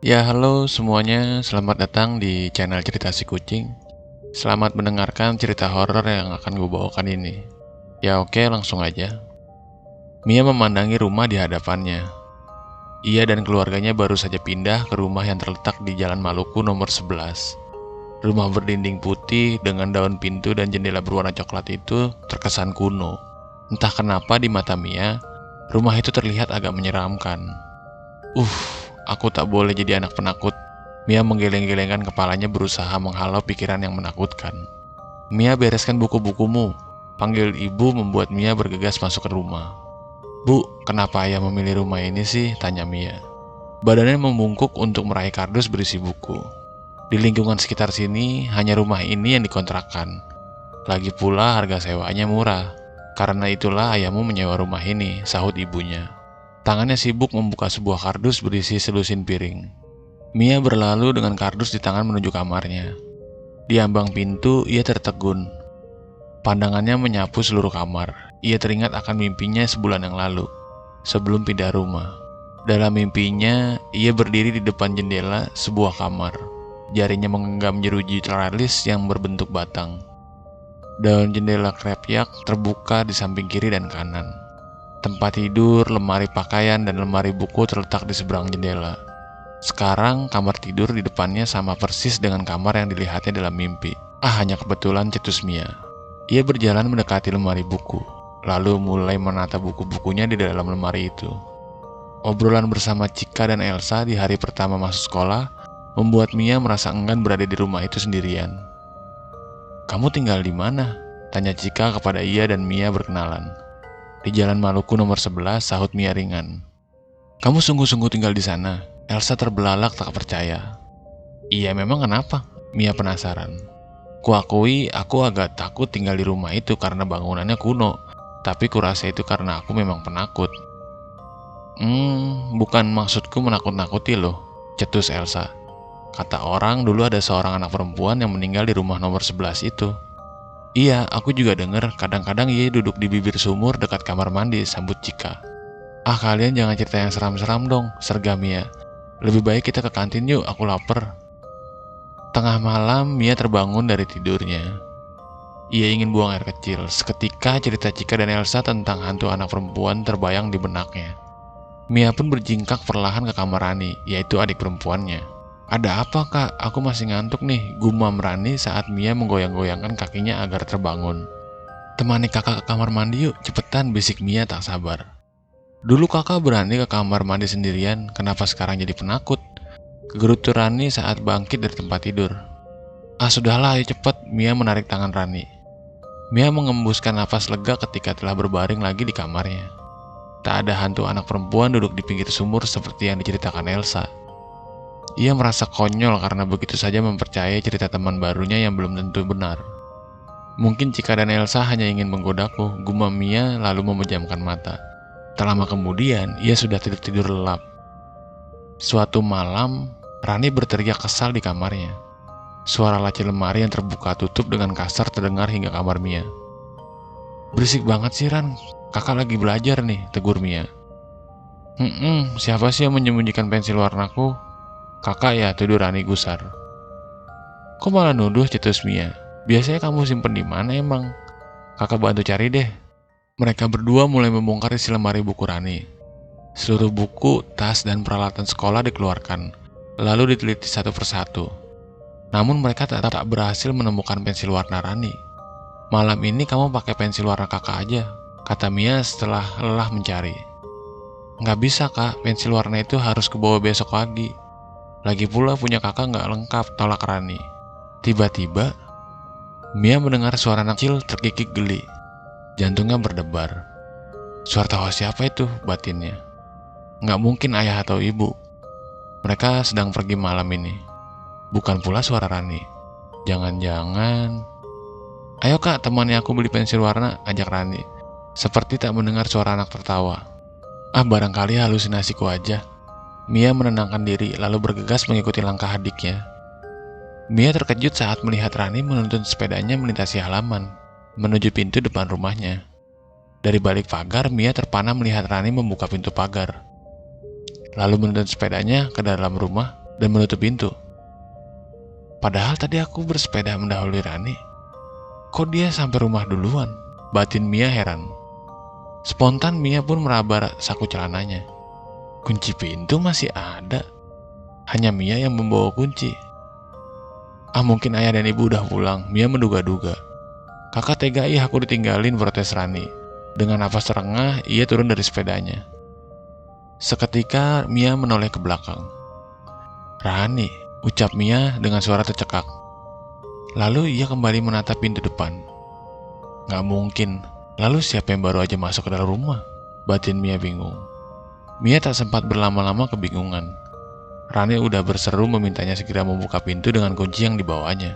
Ya, halo semuanya. Selamat datang di channel Cerita Si Kucing. Selamat mendengarkan cerita horor yang akan gue bawakan ini. Ya oke, langsung aja. Mia memandangi rumah di hadapannya. Ia dan keluarganya baru saja pindah ke rumah yang terletak di Jalan Maluku nomor 11. Rumah berdinding putih dengan daun pintu dan jendela berwarna coklat itu terkesan kuno. Entah kenapa di mata Mia, rumah itu terlihat agak menyeramkan. Aku tak boleh jadi anak penakut. Mia menggeleng-gelengkan kepalanya berusaha menghalau pikiran yang menakutkan. Mia, bereskan buku-bukumu. Panggil ibu membuat Mia bergegas masuk ke rumah. Bu, kenapa ayah memilih rumah ini sih? Tanya Mia. Badannya membungkuk untuk meraih kardus berisi buku. Di lingkungan sekitar sini, hanya rumah ini yang dikontrakkan. Lagi pula harga sewanya murah. Karena itulah ayahmu menyewa rumah ini, sahut ibunya. Tangannya sibuk membuka sebuah kardus berisi selusin piring. Mia berlalu dengan kardus di tangan menuju kamarnya. Di ambang pintu, ia tertegun. Pandangannya menyapu seluruh kamar. Ia teringat akan mimpinya sebulan yang lalu, sebelum pindah rumah. Dalam mimpinya, ia berdiri di depan jendela sebuah kamar. Jarinya menggenggam jeruji teralis yang berbentuk batang. Daun jendela krepyak terbuka di samping kiri dan kanan. Tempat tidur, lemari pakaian, dan lemari buku terletak di seberang jendela. Sekarang kamar tidur di depannya sama persis dengan kamar yang dilihatnya dalam mimpi. Hanya kebetulan, cetus Mia. Ia berjalan mendekati lemari buku, lalu mulai menata buku-bukunya di dalam lemari itu. Obrolan bersama Cika dan Elsa di hari pertama masuk sekolah membuat Mia merasa enggan berada di rumah itu sendirian. "Kamu tinggal di mana?" tanya Cika kepada ia dan Mia berkenalan. "Di Jalan Maluku nomor 11, sahut Mia ringan. "Kamu sungguh-sungguh tinggal di sana?" Elsa terbelalak tak percaya. "Iya, memang kenapa?" Mia penasaran. "Kuakui aku agak takut tinggal di rumah itu karena bangunannya kuno. Tapi kurasa itu karena aku memang penakut." Bukan maksudku menakut-nakuti loh," cetus Elsa. "Kata orang dulu ada seorang anak perempuan yang meninggal di rumah nomor 11 itu." "Iya, aku juga dengar kadang-kadang ia duduk di bibir sumur dekat kamar mandi," sambut Cika. Kalian jangan cerita yang seram-seram dong," sergam Mia. "Lebih baik kita ke kantin yuk, aku lapar." Tengah malam, Mia terbangun dari tidurnya. Ia ingin buang air kecil. Seketika cerita Cika dan Elsa tentang hantu anak perempuan terbayang di benaknya. Mia pun berjingkak perlahan ke kamar Rani, yaitu adik perempuannya. "Ada apa, Kak? Aku masih ngantuk nih," gumam Rani saat Mia menggoyang-goyangkan kakinya agar terbangun. "Temani kakak ke kamar mandi yuk, cepetan," bisik Mia tak sabar. "Dulu kakak berani ke kamar mandi sendirian, kenapa sekarang jadi penakut?" Gerutu Rani saat bangkit dari tempat tidur. Sudahlah, ayo cepet," Mia menarik tangan Rani. Mia mengembuskan nafas lega ketika telah berbaring lagi di kamarnya. Tak ada hantu anak perempuan duduk di pinggir sumur seperti yang diceritakan Elsa. Ia merasa konyol karena begitu saja mempercayai cerita teman barunya yang belum tentu benar. "Mungkin Cika dan Elsa hanya ingin menggodaku," gumam Mia lalu memejamkan mata. Tak lama kemudian, ia sudah tidur lelap. Suatu malam, Rani berteriak kesal di kamarnya. Suara laci lemari yang terbuka tutup dengan kasar terdengar hingga kamar Mia. "Berisik banget sih, Ran. Kakak lagi belajar nih," tegur Mia. Siapa sih yang menyembunyikan pensil warnaku?" "Kakak ya," tuduh Rani gusar. "Kok malah nuduh?" cetus Mia. "Biasanya kamu simpen di mana emang? Kakak bantu cari deh." Mereka berdua mulai membongkar isi lemari buku Rani. Seluruh buku, tas, dan peralatan sekolah dikeluarkan, lalu diteliti satu persatu. Namun mereka tak berhasil menemukan pensil warna Rani. "Malam ini kamu pakai pensil warna kakak aja," kata Mia setelah lelah mencari. "Nggak bisa, Kak, pensil warna itu harus kebawa besok pagi. Lagi pula punya kakak nggak lengkap," tolak Rani. Tiba-tiba, Mia mendengar suara anak kecil terkikik geli. Jantungnya berdebar. Suara tawa siapa itu, batinnya. Nggak mungkin ayah atau ibu. Mereka sedang pergi malam ini. Bukan pula suara Rani. Jangan-jangan... "Ayo Kak, temani aku beli pensil warna," ajak Rani. Seperti tak mendengar suara anak tertawa. Barangkali halusinasiku aja." Mia menenangkan diri lalu bergegas mengikuti langkah adiknya. Mia terkejut saat melihat Rani menuntun sepedanya melintasi halaman, menuju pintu depan rumahnya. Dari balik pagar, Mia terpana melihat Rani membuka pintu pagar, lalu menuntun sepedanya ke dalam rumah dan menutup pintu. Padahal tadi aku bersepeda mendahului Rani. Kok dia sampai rumah duluan? Batin Mia heran. Spontan Mia pun meraba saku celananya. Kunci pintu masih ada. Hanya Mia yang membawa kunci. Mungkin ayah dan ibu udah pulang, Mia menduga-duga. Kakak tega aku ditinggalin, protes Rani. Dengan nafas terengah, ia turun dari sepedanya. Seketika Mia menoleh ke belakang. Rani, ucap Mia dengan suara tercekak. Lalu ia kembali menatap pintu depan. Gak mungkin, lalu siapa yang baru aja masuk ke dalam rumah? Batin Mia bingung. Mia tak sempat berlama-lama kebingungan. Rani udah berseru memintanya segera membuka pintu dengan kunci yang dibawanya.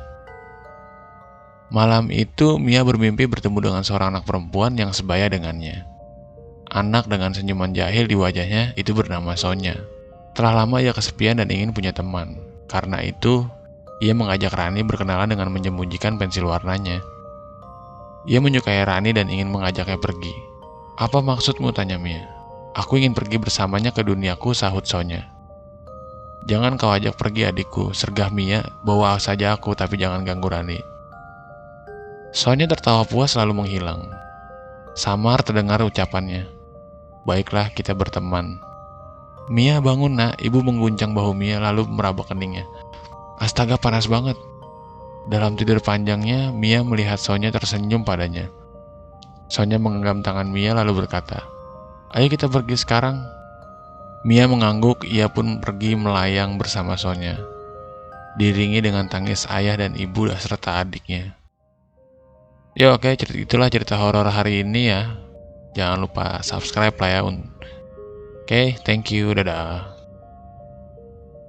Malam itu Mia bermimpi bertemu dengan seorang anak perempuan yang sebaya dengannya. Anak dengan senyuman jahil di wajahnya itu bernama Sonya. Telah lama ia kesepian dan ingin punya teman. Karena itu, ia mengajak Rani berkenalan dengan menyembunyikan pensil warnanya. Ia menyukai Rani dan ingin mengajaknya pergi. Apa maksudmu, tanya Mia. Aku ingin pergi bersamanya ke duniaku, sahut Sonya. Jangan kau ajak pergi adikku, sergah Mia, bawa saja aku tapi jangan ganggu Rani. Sonya tertawa puas lalu menghilang. Samar terdengar ucapannya. Baiklah, kita berteman. Mia, bangun nak, ibu mengguncang bahu Mia lalu meraba keningnya. Astaga, panas banget. Dalam tidur panjangnya, Mia melihat Sonya tersenyum padanya. Sonya menggenggam tangan Mia lalu berkata, ayo kita pergi sekarang. Mia mengangguk, ia pun pergi melayang bersama Sonya. Diiringi dengan tangis ayah dan ibu serta adiknya. Ya oke, itulah cerita horor hari ini ya. Jangan lupa subscribe lah ya. Oke, thank you, dadah.